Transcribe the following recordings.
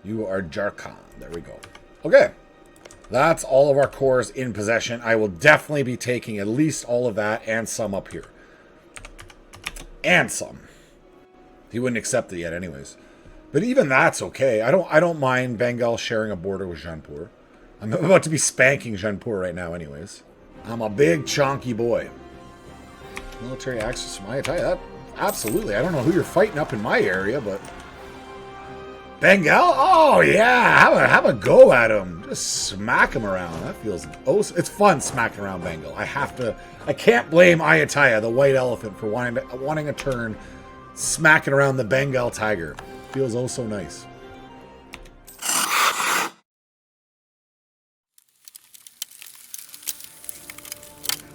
You are Jarkhan. There we go. Okay. That's all of our cores in possession. I will definitely be taking at least all of that and some up here. And some. He wouldn't accept it yet anyways. But even that's okay. I don't mind Bengal sharing a border with Jaipur. I'm about to be spanking Jaipur right now anyways. I'm a big chonky boy. Military access to my That absolutely. I don't know who you're fighting up in my area, but Bengal? Oh yeah, have a go at him. Just smack him around. That feels it's fun smacking around Bengal. I can't blame Ayatollah, the white elephant, for wanting a turn smacking around the Bengal tiger. Feels oh so nice.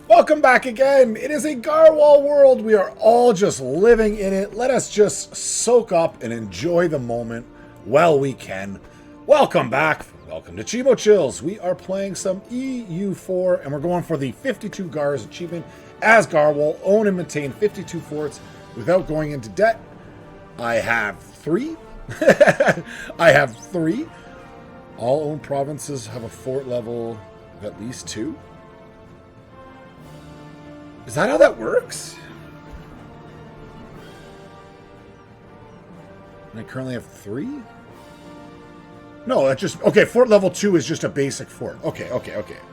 Welcome back again. It is a Garhwal world. We are all just living in it. Let us just soak up and enjoy the moment while we can. Welcome back. Welcome to Chimo Chills. We are playing some EU4 and we're going for the 52 Garhs achievement as Garhwal. Own and maintain 52 forts without going into debt. I have 3. I have 3. All owned provinces have a fort level of at least 2. Is that how that works? And I currently have 3? No, that's just... Okay, fort level 2 is just a basic fort. Okay.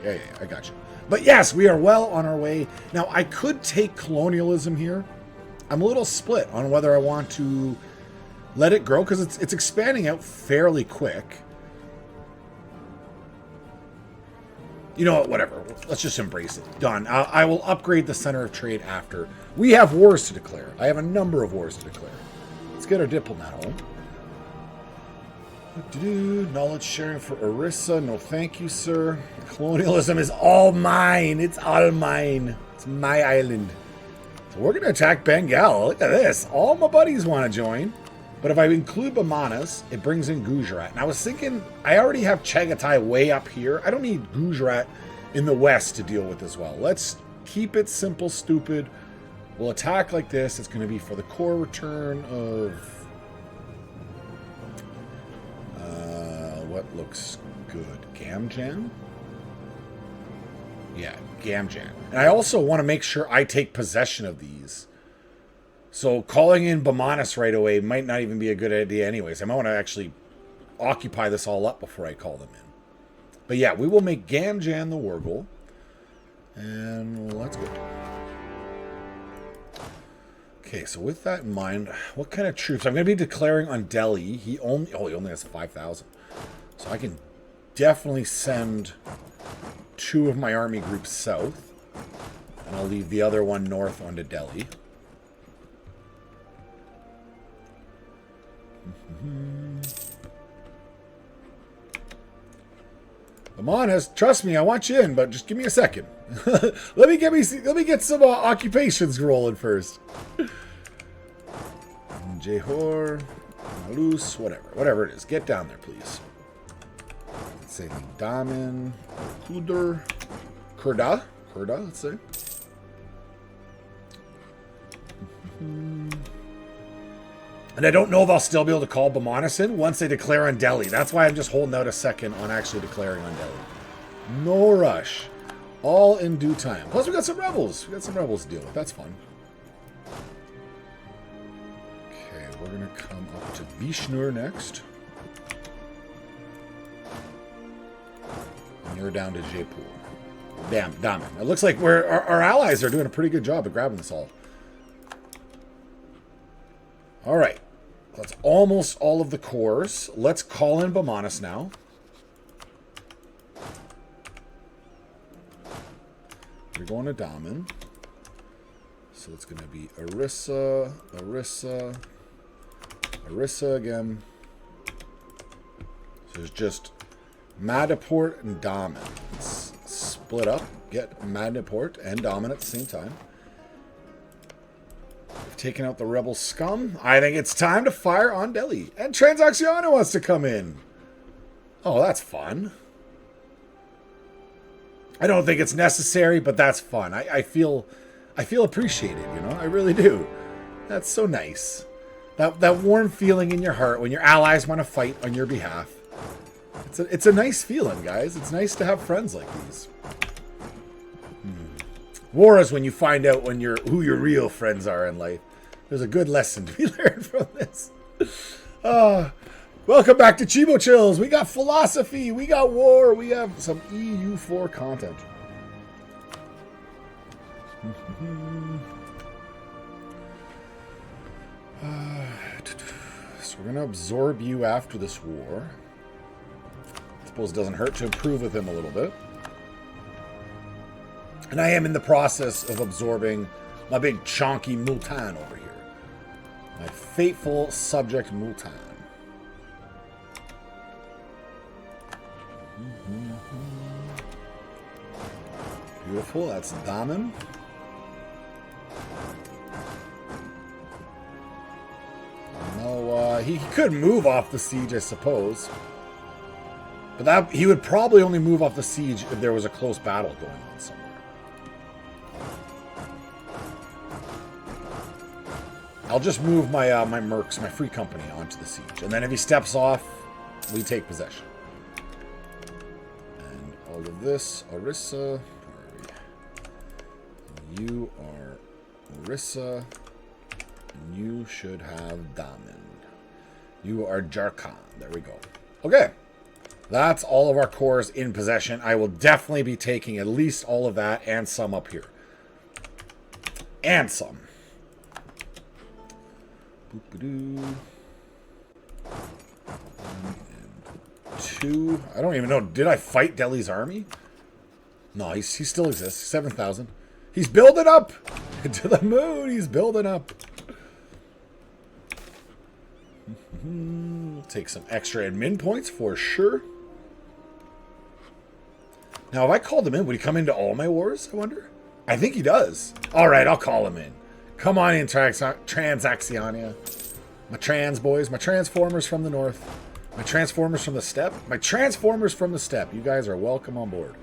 Yeah, I got you. But yes, we are well on our way. Now, I could take colonialism here. I'm a little split on whether I want to let it grow, because it's expanding out fairly quick. You know what, whatever. Let's just embrace it. Done. I will upgrade the center of trade after. We have wars to declare. I have a number of wars to declare. Let's get our diplomat home. Knowledge sharing for Orissa. No thank you, sir. Colonialism is all mine. It's all mine. It's my island. So we're going to attack Bengal. Look at this. All my buddies want to join. But if I include Bamanas, it brings in Gujarat. And I was thinking, I already have Chagatai way up here. I don't need Gujarat in the west to deal with as well. Let's keep it simple, stupid. We'll attack like this. It's going to be for the core return of... what looks good? Gamjan? Yeah, Gamjan. And I also want to make sure I take possession of these. So calling in Bamanas right away might not even be a good idea anyways. I might want to actually occupy this all up before I call them in. But yeah, we will make Gamjan the war goal. And let's go. Okay, so with that in mind, what kind of troops? I'm going to be declaring on Delhi. He only has 5,000. So I can definitely send 2 of my army groups south. And I'll leave the other one north onto Delhi. Bamanas, trust me, I want you in, but just give me a second. let me get some occupations rolling first. Jehor, Malus, whatever it is. Get down there, please. Let's say Damin, Kurda, let's say. And I don't know if I'll still be able to call Bamanas in once they declare on Delhi. That's why I'm just holding out a second on actually declaring on Delhi. No rush. All in due time. Plus, we got some rebels. We got some rebels to deal with. That's fun. Okay, we're going to come up to Vishnur next. And you're down to Jaipur. Damn, it looks like our allies are doing a pretty good job of grabbing this all. All right, that's almost all of the cores. Let's call in Bamanas now. We're going to Daman. So it's going to be Orissa again. So there's just Madipur and Daman. Let's split up, get Madipur and Daman at the same time. Taking out the rebel scum. I think it's time to fire on Delhi. And Transacciona wants to come in. Oh, that's fun. I don't think it's necessary, but that's fun. I feel appreciated, you know? I really do. That's so nice. That warm feeling in your heart when your allies want to fight on your behalf. It's a nice feeling, guys. It's nice to have friends like these. War is when you find out who your real friends are in life. There's a good lesson to be learned from this. Welcome back to Chimo Chills. We got philosophy. We got war. We have some EU4 content. So we're going to absorb you after this war. I suppose it doesn't hurt to improve with him a little bit. And I am in the process of absorbing my big chonky Multan over here. My faithful subject Multan. Beautiful, that's Daman. No, he could move off the siege, I suppose. But he would probably only move off the siege if there was a close battle going on somewhere. I'll just move my my mercs, my free company, onto the siege. And then if he steps off, we take possession. And all of this, Orissa. You are Orissa. And you should have Daman. You are Jarkhan. There we go. Okay. That's all of our cores in possession. I will definitely be taking at least all of that and some up here. And some. Boop-a-doo. 1 and 2. I don't even know. Did I fight Delhi's army? No, he still exists. 7,000. He's building up to the moon. He's building up. We'll take some extra admin points for sure. Now, if I called him in, would he come into all my wars, I wonder? I think he does. All right, I'll call him in. Come on in, Transaxionia. My trans boys, my transformers from the north. My transformers from the steppe. My transformers from the steppe. You guys are welcome on board.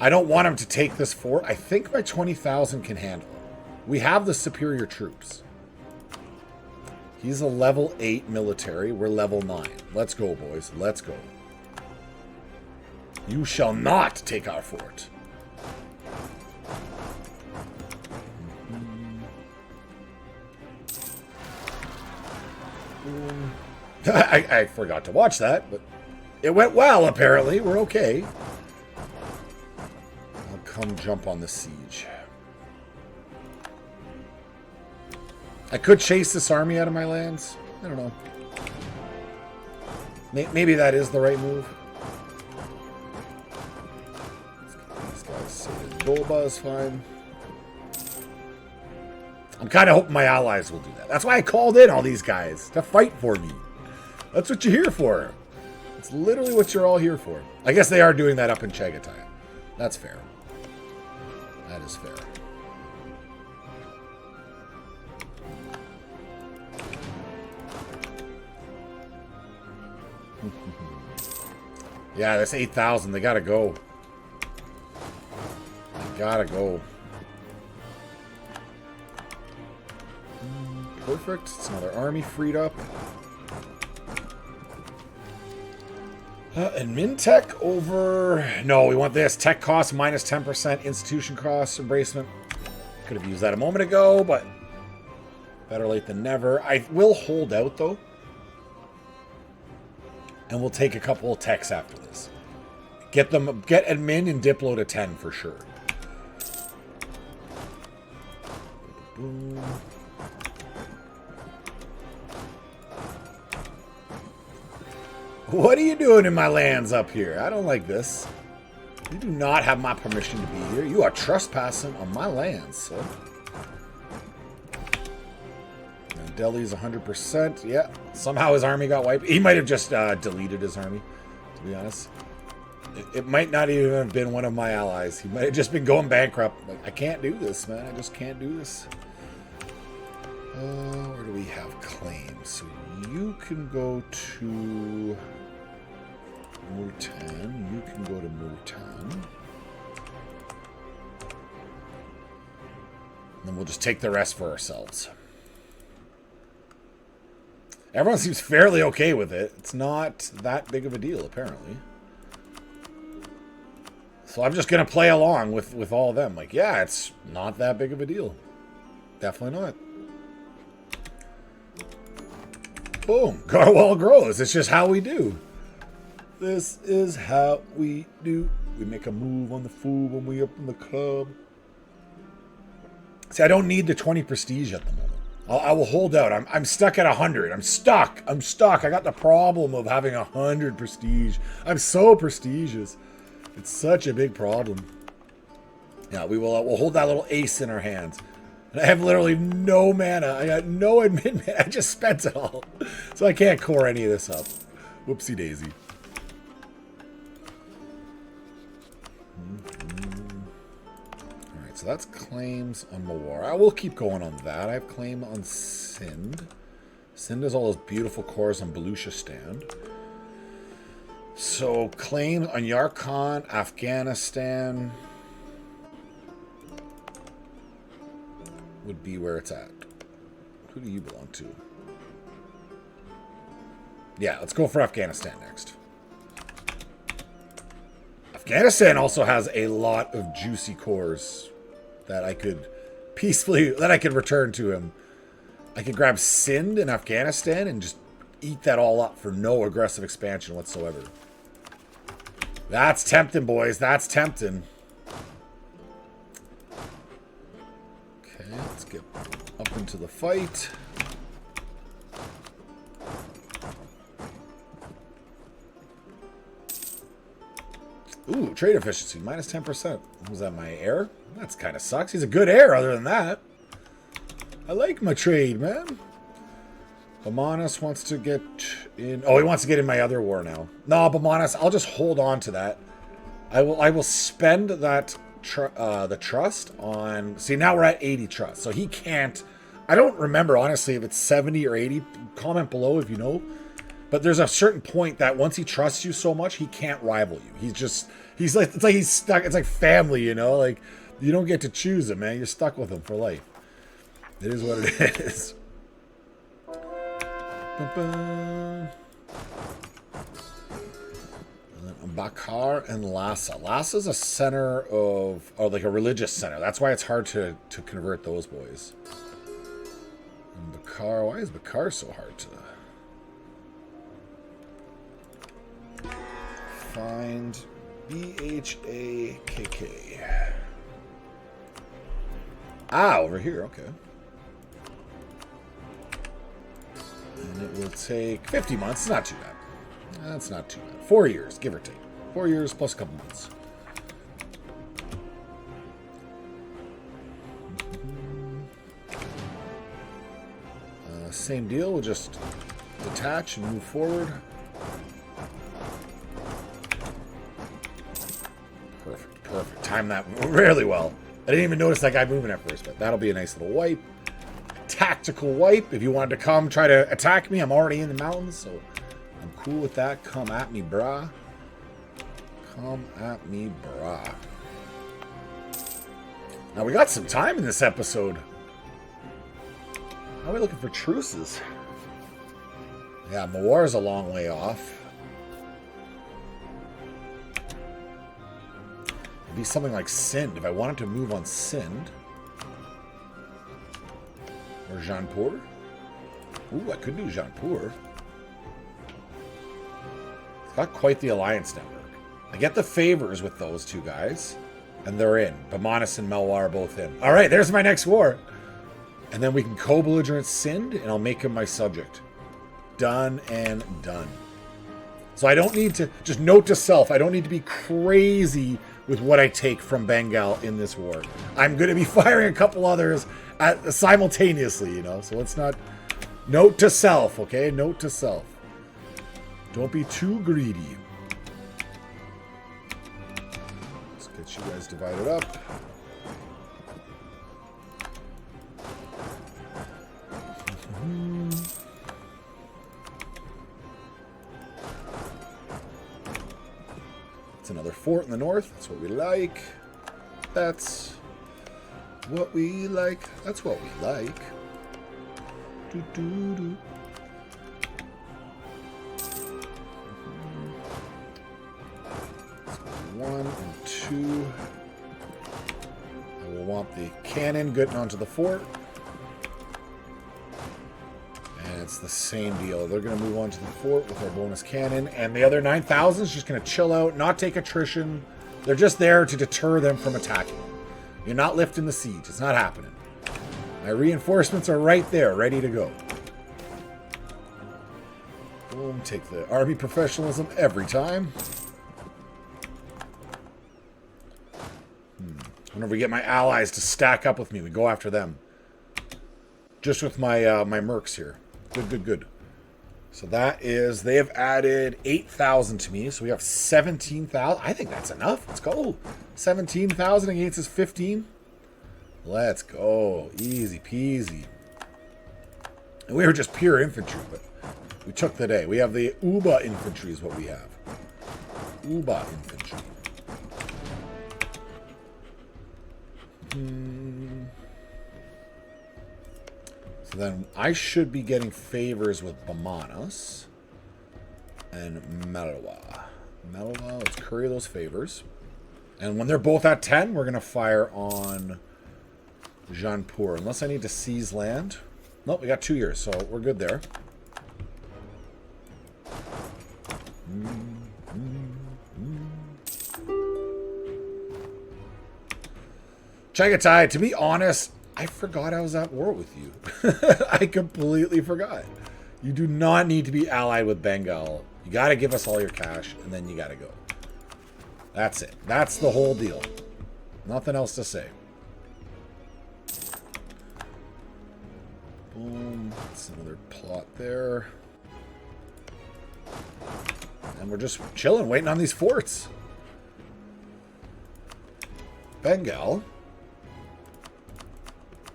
I don't want him to take this fort. I think my 20,000 can handle it. We have the superior troops. He's a level 8 military. We're level 9. Let's go, boys. Let's go. You shall not take our fort. I forgot to watch that, but it went well, apparently. We're okay. I'll come jump on the siege. I could chase this army out of my lands. I don't know. Maybe that is the right move. These guys say that Bulba is fine. I'm kind of hoping my allies will do that. That's why I called in all these guys, to fight for me. That's what you're here for. It's literally what you're all here for. I guess they are doing that up in Chagatai. That's fair. That is fair. Yeah, that's 8,000. They gotta go. They gotta go. Perfect. It's another army freed up. Admin tech over... No, we want this. Tech cost minus 10%. Institution costs. Embracement. Could have used that a moment ago, but better late than never. I will hold out, though. And we'll take a couple of techs after this. Get admin and Diplo to 10 for sure. Boom. What are you doing in my lands up here? I don't like this. You do not have my permission to be here. You are trespassing on my lands, so. And Delhi's 100%. Yeah. Somehow his army got wiped. He might have just deleted his army, to be honest. It might not even have been one of my allies. He might have just been going bankrupt. Like, I can't do this, man. I just can't do this. Where do we have claims? So you can go to Murtan. You can go to Murtan. And then we'll just take the rest for ourselves. Everyone seems fairly okay with it. It's not that big of a deal, apparently. So I'm just going to play along with all of them. Like, yeah, it's not that big of a deal. Definitely not. Boom. Garhwal grows. It's just how we do. This is how we do. We make a move on the fool when we open the club. See, I don't need the 20 prestige at the moment. I will hold out. I'm stuck at 100. I'm stuck. I got the problem of having 100 prestige. I'm so prestigious. It's such a big problem. Yeah, we'll hold that little ace in our hands. And I have literally no mana. I got no admin mana. I just spent it all. So I can't core any of this up. Whoopsie daisy. Alright, so that's claims on Mawar. I will keep going on that. I have claim on Sind. Sind has all those beautiful cores on Baluchistan. So claim on Yarkhan, Afghanistan would be where it's at. Who do you belong to? Yeah, let's go for Afghanistan next. Afghanistan also has a lot of juicy cores that I could return to him. I could grab Sind in Afghanistan and just eat that all up for no aggressive expansion whatsoever. That's tempting, boys. That's tempting. Okay, let's get up into the fight. Ooh, trade efficiency, minus 10%. Was that my heir? That's kind of sucks. He's a good heir other than that. I like my trade, man. Bamanas wants to get in... Oh, he wants to get in my other war now. No, Bamanas, I'll just hold on to that. I will spend that the trust on... See, now we're at 80 trust. So he can't... I don't remember, honestly, if it's 70 or 80. Comment below if you know. But there's a certain point that once he trusts you so much, he can't rival you. He's like, it's like he's stuck. It's like family, you know? Like, you don't get to choose him, man. You're stuck with him for life. It is what it is. Bakar and Lhasa. Lhasa's a center of... Oh, like a religious center. That's why it's hard to convert those boys. And Bakar... Why is Bakar so hard to... Find BHAKK. Ah, over here, okay. And it will take 50 months. Not too bad. That's not too bad. 4 years, give or take. 4 years plus a couple months. Same deal. We'll just detach and move forward. Perfect. Timed that really well. I didn't even notice that guy moving at first, but that'll be a nice little wipe. Tactical wipe. If you wanted to come try to attack me, I'm already in the mountains, so I'm cool with that. Come at me, brah. Come at me, brah. Now, we got some time in this episode. How are we looking for truces? Yeah, Mawar's a long way off. Be something like Sind. If I wanted to move on Sind or Jaunpur. Ooh, I could do Jaunpur. It's got quite the alliance network. I get the favors with those two guys, and they're in. Bamanas and Melwar are both in. All right, there's my next war. And then we can co-belligerent Sind, and I'll make him my subject. Done and done. So I don't need to... Just note to self, I don't need to be crazy with what I take from Bengal in this war. I'm going to be firing a couple others simultaneously, you know, so let's not... Note to self, okay? Note to self. Don't be too greedy. Let's get you guys divided up. Another fort in the north. That's what we like. That's what we like. That's what we like. 1 and 2. I will want the cannon getting onto the fort. And it's the same deal. They're going to move on to the fort with our bonus cannon. And the other 9,000 is just going to chill out, not take attrition. They're just there to deter them from attacking. You're not lifting the siege. It's not happening. My reinforcements are right there, ready to go. Boom, take the army professionalism every time. Whenever we get my allies to stack up with me, we go after them. Just with my my mercs here. Good, good, good. So that is, they have added 8,000 to me. So we have 17,000. I think that's enough. Let's go. 17,000 against his 15. Let's go. Easy peasy. And we were just pure infantry, but we took the day. We have the Uba infantry is what we have. Uba infantry. So then I should be getting favors with Bamanas and Melwa. Melwa, let's curry those favors. And when they're both at 10, we're going to fire on Jaunpur. Unless I need to seize land. Nope, we got 2 years, so we're good there. Chagatai, to be honest, I forgot I was at war with you. I completely forgot. You do not need to be allied with Bengal. You got to give us all your cash, and then you got to go. That's it. That's the whole deal. Nothing else to say. Boom. That's another plot there. And we're just chilling, waiting on these forts. Bengal.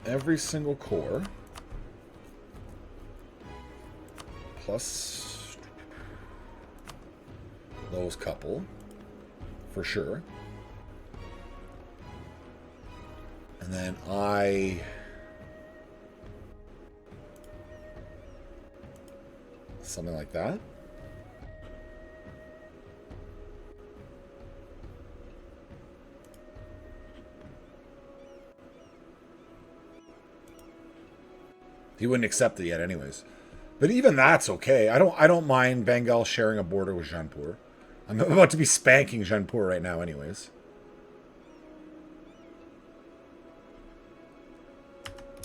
Every single core. Plus those couple. For sure. And then something like that. He wouldn't accept it yet anyways. But even that's okay. I don't mind Bengal sharing a border with Jaunpur. I'm about to be spanking Jaunpur right now anyways.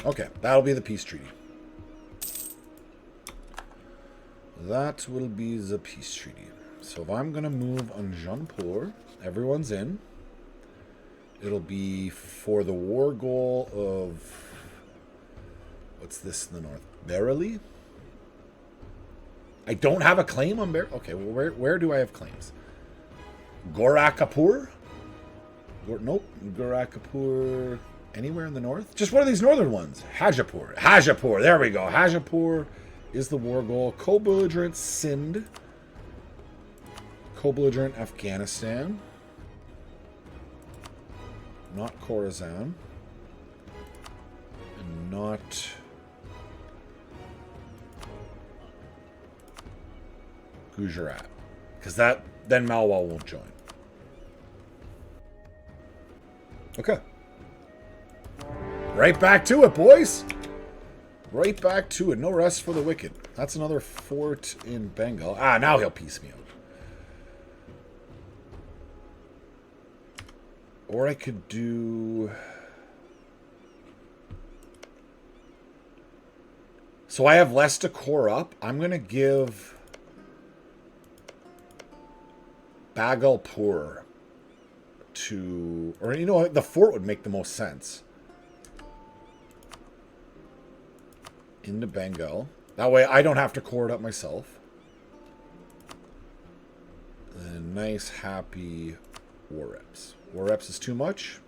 Okay, that'll be the peace treaty. That will be the peace treaty. So if I'm going to move on Jaunpur, everyone's in. It'll be for the war goal of... What's this in the north? Bereli? I don't have a claim on Bereli. Okay, well, where do I have claims? Gorakhpur? Nope. Gorakhpur. Anywhere in the north? Just one of these northern ones. Hajipur. Hajipur. There we go. Hajipur is the war goal. Co-belligerent Sindh. Co-belligerent Afghanistan. Not Khorasan. And not... Gujarat. Because then Malwa won't join. Okay. Right back to it, boys. Right back to it. No rest for the wicked. That's another fort in Bengal. Ah, now he'll piece me out. Or I could do... So I have less to core up. I'm going to give... Bhagalpur to... Or, you know what? The fort would make the most sense. Into Bengal. That way I don't have to core it up myself. And nice, happy war reps. War reps is too much?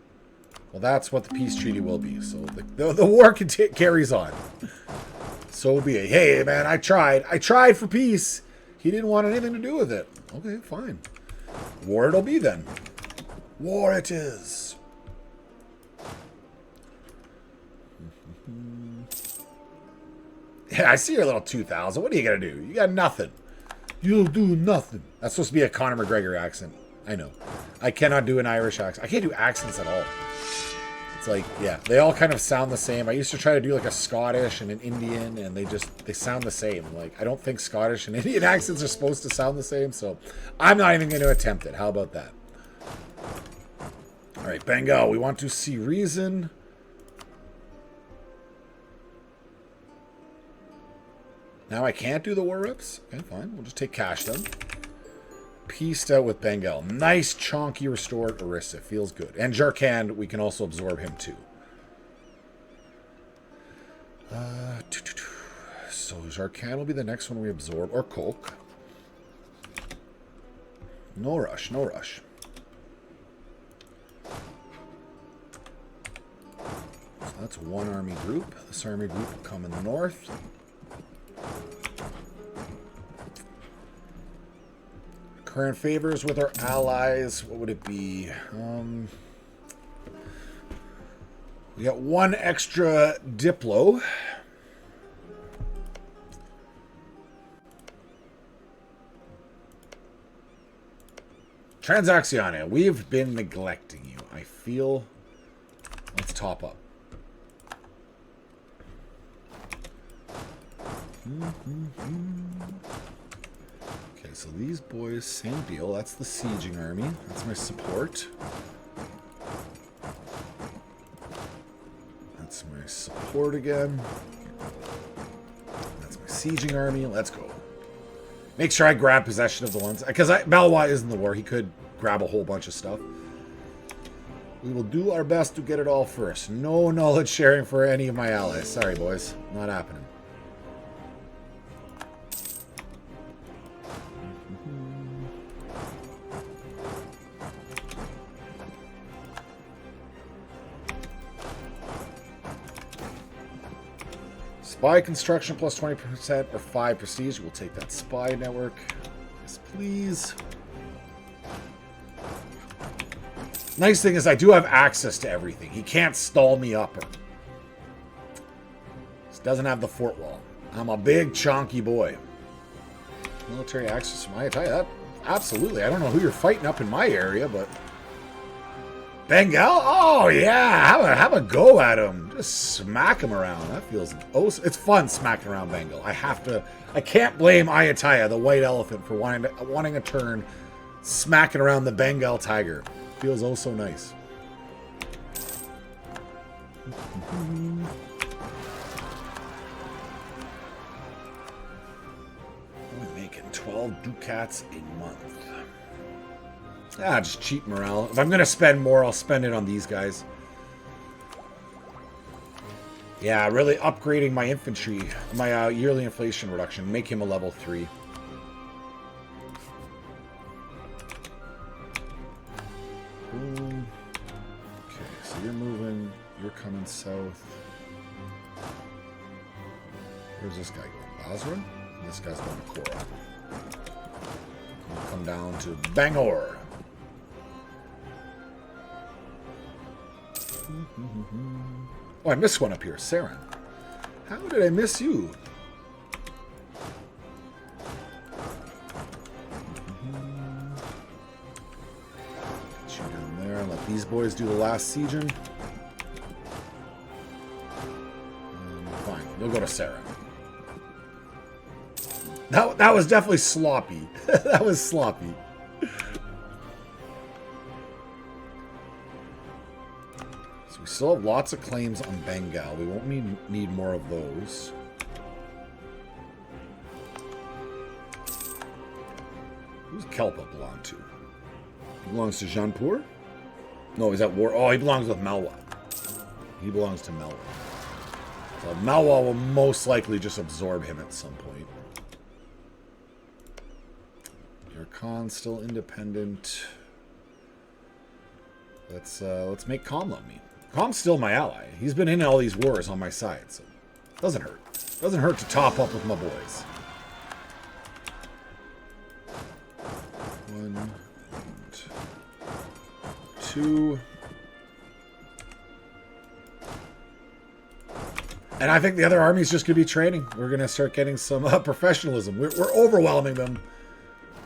Well, that's what the peace treaty will be. So the war carries on. So be it. Hey, man, I tried. I tried for peace. He didn't want anything to do with it. Okay, fine. War it'll be then. War it is. Yeah, I see your little 2,000. What are you going to do? You got nothing. You'll do nothing. That's supposed to be a Conor McGregor accent. I know. I cannot do an Irish accent. I can't do accents at all. It's like, yeah, they all kind of sound the same. I used to try to do like a Scottish and an Indian, and they sound the same. Like, I don't think Scottish and Indian accents are supposed to sound the same, so I'm not even going to attempt it. How about that? All right, Bengal, we want to see reason. Now I can't do the war reps. Okay, fine. We'll just take cash then. Pieced out with Bengal. Nice chonky restored Orissa. Feels good. And Jarkand, we can also absorb him too. So Jarkand will be the next one we absorb. Or Kolk. No rush, no rush. So that's one army group. This army group will come in the north. Current favors with our allies. What would it be? We got one extra Diplo. Transaccione. We've been neglecting you. I feel. Let's top up. Okay, so these boys, same deal. That's the sieging army. That's my support. That's my support again. That's my sieging army. Let's go. Make sure I grab possession of the ones. Because Malwa is in the war. He could grab a whole bunch of stuff. We will do our best to get it all first. No knowledge sharing for any of my allies. Sorry, boys. Not happening. Spy construction plus 20% or 5 prestige. We'll take that spy network. Yes, please. Nice thing is I do have access to everything. He can't stall me up. He doesn't have the fort wall. I'm a big, chonky boy. Military access from I tell you that. Absolutely. I don't know who you're fighting up in my area, but... Bengal? Oh, yeah. Have a go at him. Just smack him around. That feels... Oh, it's fun smacking around Bengal. I can't blame Ayatollah, the white elephant, for wanting a turn smacking around the Bengal tiger. Feels oh so nice. I'm making 12 ducats a month. Just cheap morale. If I'm going to spend more, I'll spend it on these guys. Yeah, really upgrading my infantry, my yearly inflation reduction, make him a level 3. Okay, so you're moving, you're coming south. Where's this guy going? Basra? This guy's going to Kora. I'll come down to Bangor. Oh, I missed one up here. Saren. How did I miss you? Get you down there. Let these boys do the last sieging. Fine. You'll go to Saren. That was definitely sloppy. That was sloppy. We still have lots of claims on Bengal. We won't need more of those. Who's Kelpa belong to? He belongs to Jaunpur? No, he's at war. Oh, he belongs with Malwa. He belongs to Malwa. So Malwa will most likely just absorb him at some point. Your Khan's still independent. Let's make Khan love me. Khan's still my ally. He's been in all these wars on my side, so it doesn't hurt. It doesn't hurt to top up with my boys. 1, 2. And I think the other army is just going to be training. We're going to start getting some professionalism. We're overwhelming them.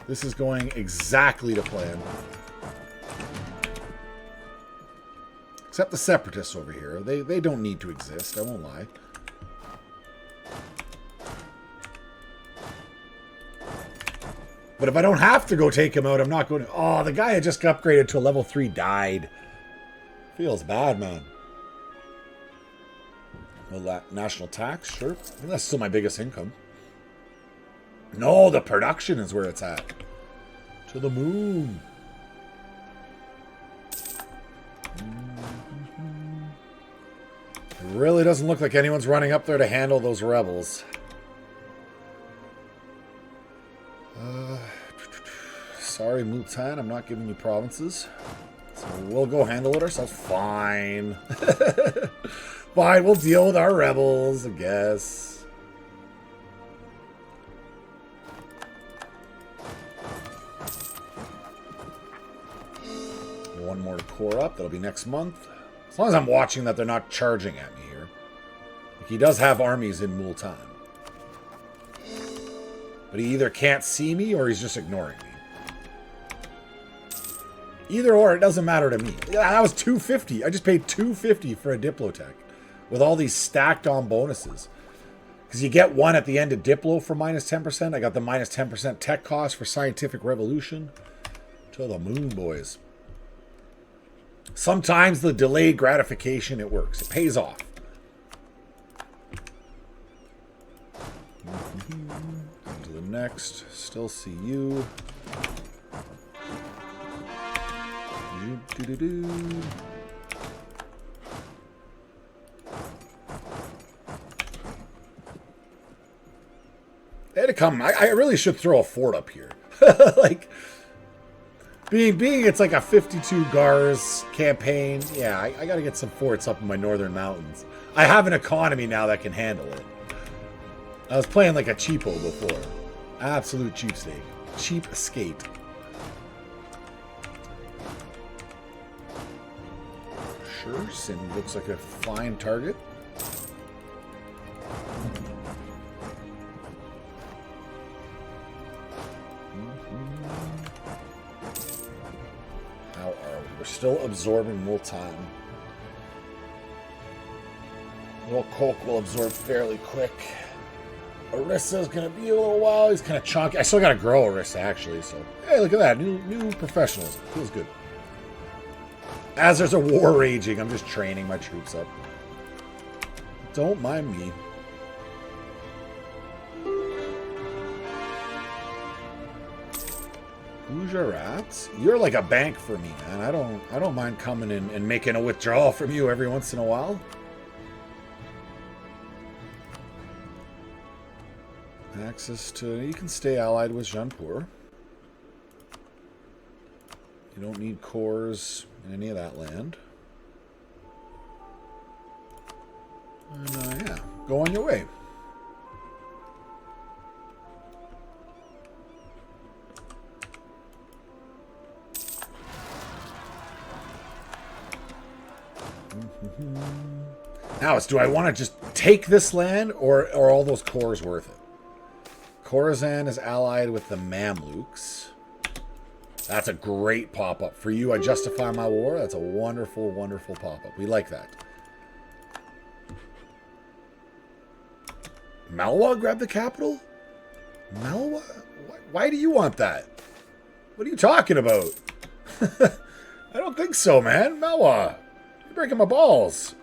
This is going exactly to plan. Except the separatists over here. They don't need to exist, I won't lie. But if I don't have to go take him out, I'm not going to... Oh, the guy I just got upgraded to a level 3 died. Feels bad, man. Well, national tax, sure. I think that's still my biggest income. No, the production is where it's at. To the moon. It really doesn't look like anyone's running up there to handle those rebels. Sorry, Mutan, I'm not giving you provinces. So we'll go handle it ourselves. Fine. Fine, we'll deal with our rebels, I guess. One more to core up. That'll be next month. As long as I'm watching that they're not charging at me here. Like, he does have armies in Multan. But he either can't see me or he's just ignoring me. Either or, it doesn't matter to me. That was $250. I just paid $250 for a Diplotech. With all these stacked on bonuses. Because you get one at the end of Diplo for minus 10%. I got the minus 10% tech cost for Scientific Revolution. To the moon, boys. Sometimes the delayed gratification, it works. It pays off. On to the next. Still see you. They had to come. I really should throw a fort up here. Like, being it's like a 52 Garhs campaign. Yeah, I got to get some forts up in my northern mountains. I have an economy now that can handle it. I was playing like a cheapo before. Absolute cheapskate. Cheap skate. Sure, Sin looks like a fine target. How are we? We're still absorbing Multan. Little Coke will absorb fairly quick. Orissa's gonna be a little while. He's kind of chunky. I still gotta grow Orissa actually. So hey, look at that, new professionals. Feels good. As there's a war raging, I'm just training my troops up. Don't mind me. Gujarat, you're like a bank for me, man. I don't mind coming in and making a withdrawal from you every once in a while. Access to... You can stay allied with Jaipur. You don't need cores in any of that land. And, yeah. Go on your way. Now it's, do I want to just take this land or are all those cores worth it? Khorasan is allied with the Mamluks. That's a great pop-up. For you, I justify my war. That's a wonderful, wonderful pop-up. We like that. Malwa grabbed the capital? Malwa? Why do you want that? What are you talking about? I don't think so, man. Malwa, you're breaking my balls.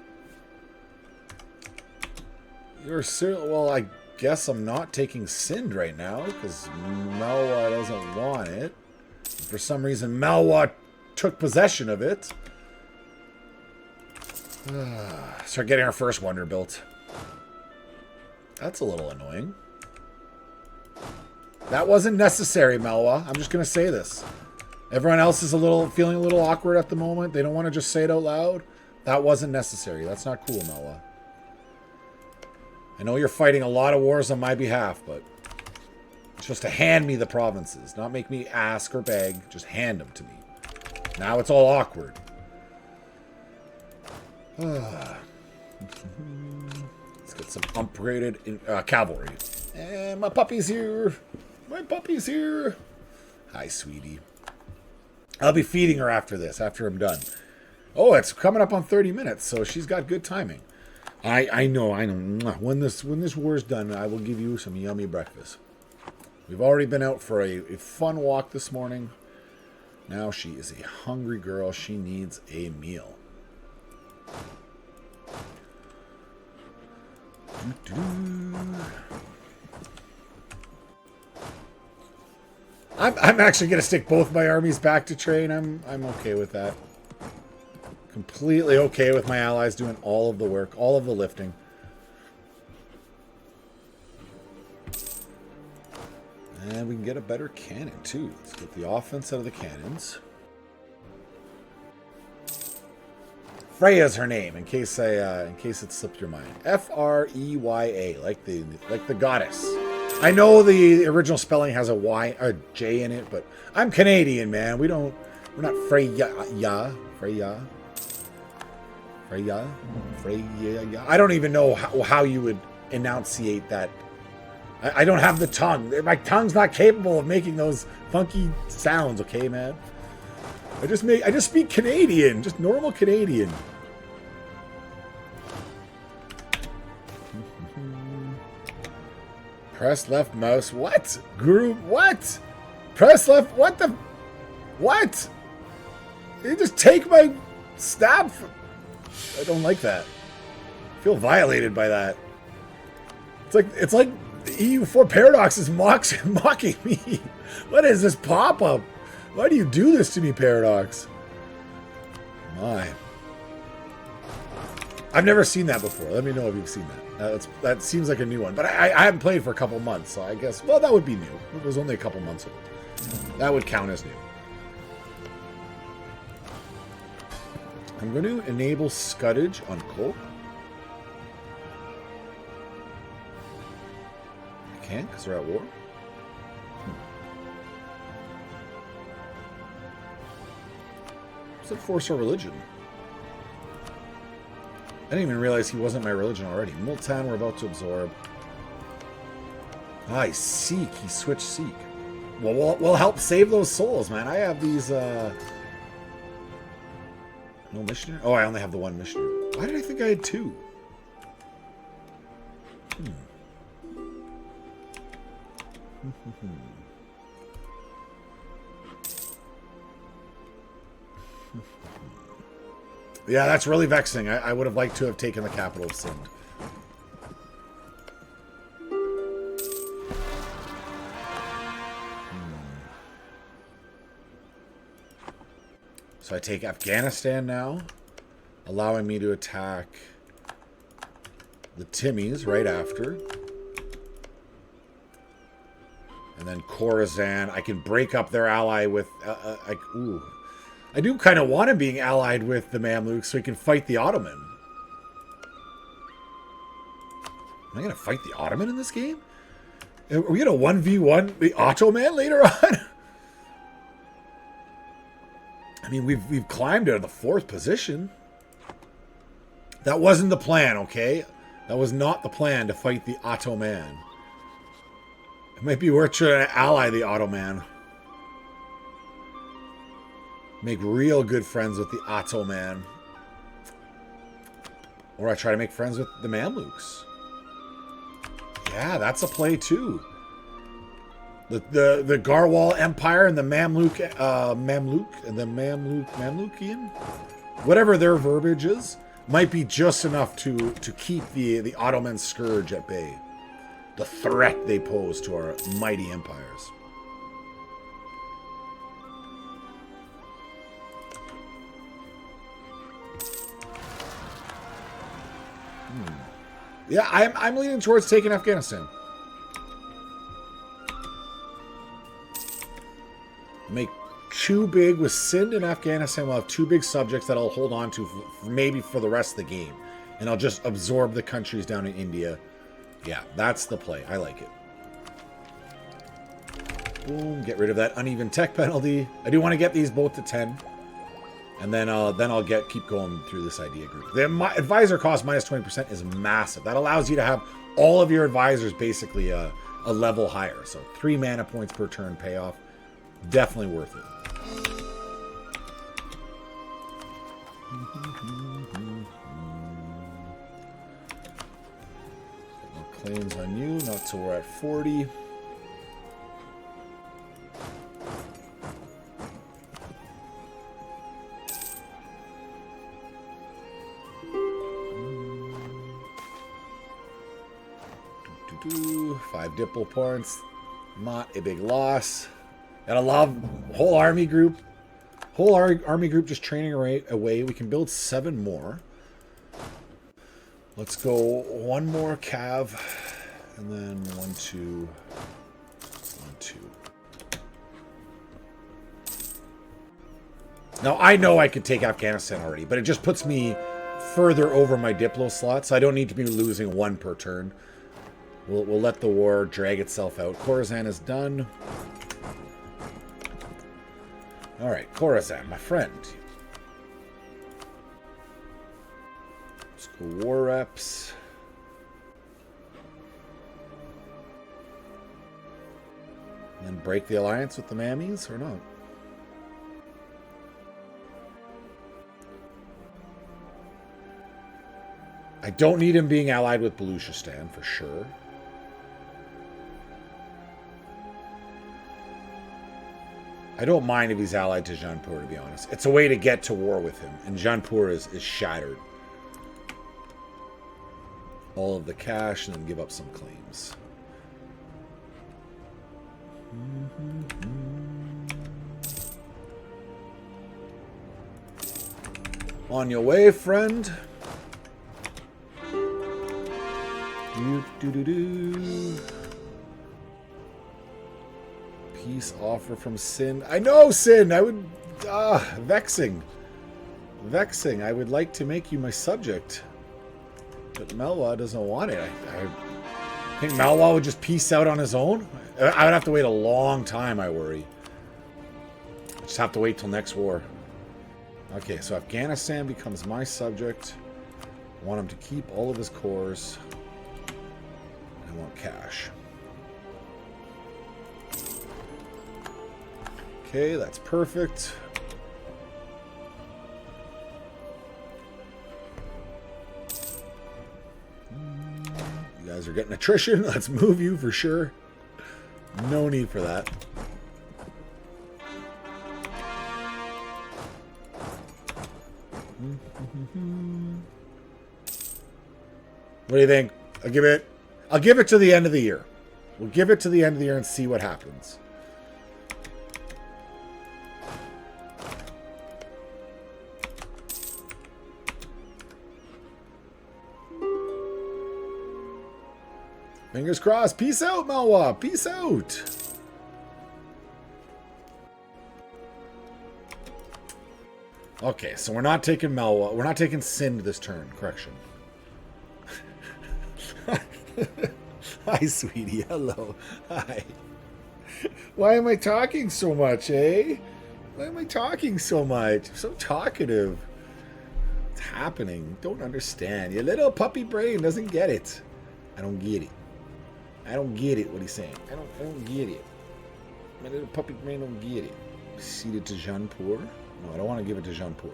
You're serious. Well, I guess I'm not taking Sind right now because Malwa doesn't want it. For some reason, Malwa took possession of it. Start getting our first wonder built. That's a little annoying. That wasn't necessary, Malwa. I'm just going to say this. Everyone else is feeling a little awkward at the moment. They don't want to just say it out loud. That wasn't necessary. That's not cool, Malwa. I know you're fighting a lot of wars on my behalf, but it's just to hand me the provinces, not make me ask or beg. Just hand them to me. Now it's all awkward. Let's get some upgraded cavalry. And my puppy's here. My puppy's here. Hi, sweetie. I'll be feeding her after this, after I'm done. Oh, it's coming up on 30 minutes, so she's got good timing. I know. When this war's done, I will give you some yummy breakfast. We've already been out for a fun walk this morning. Now she is a hungry girl. She needs a meal. I'm actually going to stick both my armies back to train. I'm okay with that. Completely okay with my allies doing all of the work, all of the lifting. And we can get a better cannon, too. Let's get the offense out of the cannons. Freya's her name, in case it slipped your mind. Freya, like the goddess. I know the original spelling has a J in it, but I'm Canadian, man. We're not Freya. I don't even know how you would enunciate that. I don't have the tongue. My tongue's not capable of making those funky sounds, okay, man? I just speak Canadian, just normal Canadian. Press left mouse. What? Group what? Press left. What the? What? You just take my stab. I don't like that. I feel violated by that. It's like the EU4 Paradox is mocking me. What is this pop-up? Why do you do this to me, Paradox? My. I've never seen that before. Let me know if you've seen that. That seems like a new one. But I haven't played for a couple months, so I guess, well, that would be new. It was only a couple months old. That would count as new. I'm going to enable scuddage on Cloak. I can't because they're at war. What's that force or religion? I didn't even realize he wasn't my religion already. Multan, we're about to absorb. Ah, he's Sikh. He switched Sikh. Well, we'll help save those souls, man. I have these, No missionary? Oh, I only have the one missionary. Why did I think I had two? Yeah, that's really vexing. I would have liked to have taken the capital of Sind. So I take Afghanistan now, allowing me to attack the Timmies right after. And then Khorasan, I can break up their ally with... ooh. I do kind of want him being allied with the Mamluks so he can fight the Ottoman. Am I going to fight the Ottoman in this game? Are we going to 1v1 the Ottoman later on? I mean, we've climbed out of the 4th position. That wasn't the plan, okay? That was not the plan to fight the Ottoman. It might be worth trying to ally the Ottoman. Make real good friends with the Ottoman. Or I try to make friends with the Mamluks. Yeah, that's a play too. The Garhwal Empire and the Mamlukian, whatever their verbiage is, might be just enough to keep the Ottoman scourge at bay. The threat they pose to our mighty empires. Yeah, I'm leaning towards taking Afghanistan. Make too big with Sind and Afghanistan. We'll have two big subjects that I'll hold on to maybe for the rest of the game. And I'll just absorb the countries down in India. Yeah, that's the play. I like it. Boom, get rid of that uneven tech penalty. I do want to get these both to 10. And then I'll keep going through this idea group. The advisor cost minus 20% is massive. That allows you to have all of your advisors basically a level higher. So 3 mana points per turn payoff. Definitely worth it. No claims on you, not till we're at 40. Five diplo points. Not a big loss. Gotta love whole army group. Whole army group just training away. We can build 7 more. Let's go 1 more cav. And then 1, 2. 1, 2. Now, I know I could take Afghanistan already, but it just puts me further over my diplo slot, so I don't need to be losing 1 per turn. We'll let the war drag itself out. Khorasan is done. All right, Khorasan, my friend. Let's go war reps. And then break the alliance with the Mammies or not? I don't need him being allied with Baluchistan for sure. I don't mind if he's allied to Jaunpur, to be honest. It's a way to get to war with him, and Jaunpur is shattered. All of the cash, and then give up some claims. On your way, friend. Do. Peace offer from Sin. I know, Sin! I would... vexing. Vexing. I would like to make you my subject. But Melwa doesn't want it. I think Melwa would just peace out on his own. I would have to wait a long time, I worry. I just have to wait till next war. Okay, so Afghanistan becomes my subject. I want him to keep all of his cores. I want cash. Okay, that's perfect. You guys are getting attrition. Let's move you for sure. No need for that. What do you think? I'll give it to the end of the year. We'll give it to the end of the year and see what happens. Fingers crossed. Peace out, Malwa. Peace out. Okay, so we're not taking Malwa. We're not taking Sind this turn. Correction. Hi, sweetie. Hello. Hi. Why am I talking so much, eh? Why am I talking so much? I'm so talkative. What's happening? Don't understand. Your little puppy brain doesn't get it. I don't get it. I don't get it, what he's saying. I don't get it. My little puppy brain don't get it. Ceded to Jaunpur? No, I don't want to give it to Jaunpur.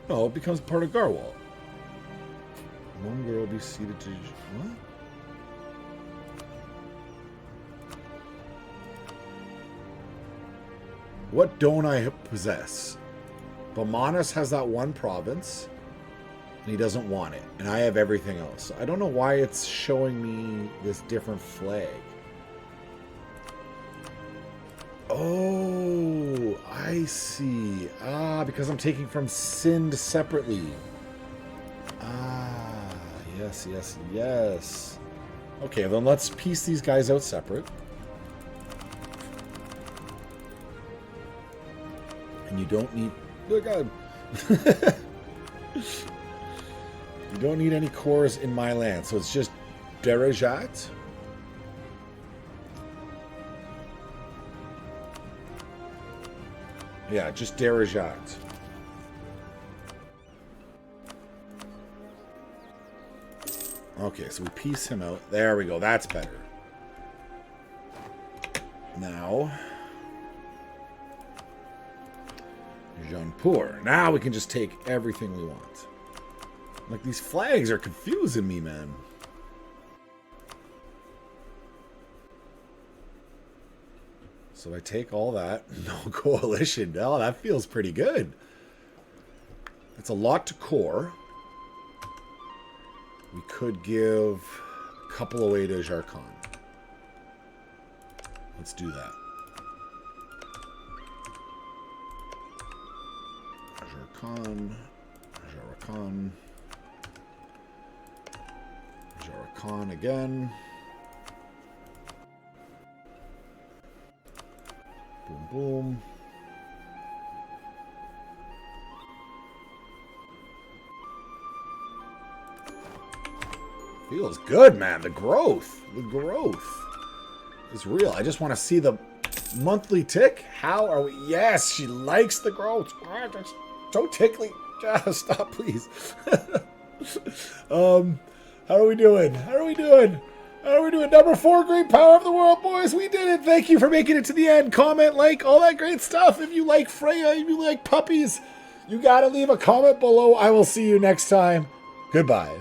No, it becomes part of Garhwal. One girl will be ceded to... What? What don't I possess? Bamanas has that one province, and he doesn't want it. And I have everything else. I don't know why it's showing me this different flag. Oh, I see. Ah, because I'm taking from Sind separately. Ah, yes, yes, yes. Okay, then let's piece these guys out separate. And you don't need... Oh, God. You don't need any cores in my land, so it's just Derajat. Yeah, just Derajat. Okay, so we piece him out. There we go. That's better. Now, Jaunpur. Now we can just take everything we want. Like, these flags are confusing me, man. So I take all that. No coalition. Oh, that feels pretty good. It's a lot to core. We could give a couple away to Jharkhand. Let's do that. Jharkhand. Jharkhand. Jharkhand again. Boom, boom. Feels good, man. The growth is real. I just want to see the monthly tick. How are we? Yes, she likes the growth. That's so tickly. Stop, please. How are we doing? How are we doing? How are we doing? Number 4, great power of the world, boys. We did it. Thank you for making it to the end. Comment, like, all that great stuff. If you like Freya, if you like puppies, you got to leave a comment below. I will see you next time. Goodbye.